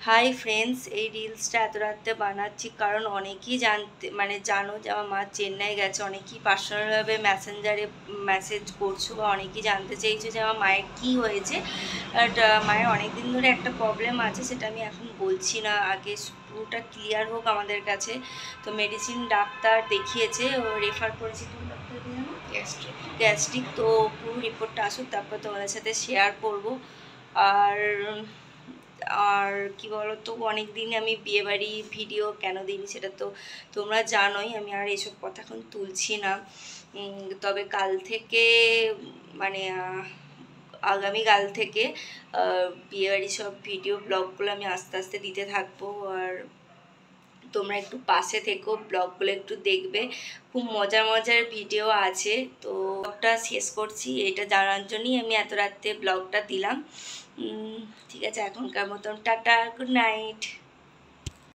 Hi friends, এই রিলসটা এত রাত্রে বানাচ্ছি কারণ অনেকেই জানো যে আমার মা চেন্নাই গেছে। অনেকেই পার্সোনালভাবে মেসেঞ্জারে মেসেজ করছো বা অনেকেই জানতে চাইছো যে আমার মায়ের কী হয়েছে। বাট মায়ের অনেক দিন ধরে একটা প্রবলেম আছে, সেটা আমি এখন বলছি না, আগে পুরোটা ক্লিয়ার হোক আমাদের কাছে। তো মেডিসিন ডাক্তার দেখিয়েছে, ও রেফার করেছে কোন ডাক্তার, গ্যাস্ট্রিক। তো পুরো রিপোর্টটা আসুক, তারপর তোমাদের সাথে শেয়ার করব। আর আর কি বলো তো, অনেক দিন আমি বিয়েবাড়ি ভিডিও কেন দিইনি সেটা তো তোমরা জানোই। আমি আর এসব কথা এখন তুলছি না। তবে কাল থেকে মানে আগামীকাল থেকে বিয়েবাড়ি সব ভিডিও ব্লগগুলো আমি আস্তে আস্তে দিতে থাকবো। আর তোমরা একটু পাশে থেকো, ব্লগগুলো একটু দেখবে, খুব মজার মজার ভিডিও আছে। তো ব্লগটা শেষ করছি, এটা জানার জন্যই আমি এত রাত্রে ব্লগটা দিলাম। ঠিক আছে, এখনকার মতন টাটা, গুড নাইট।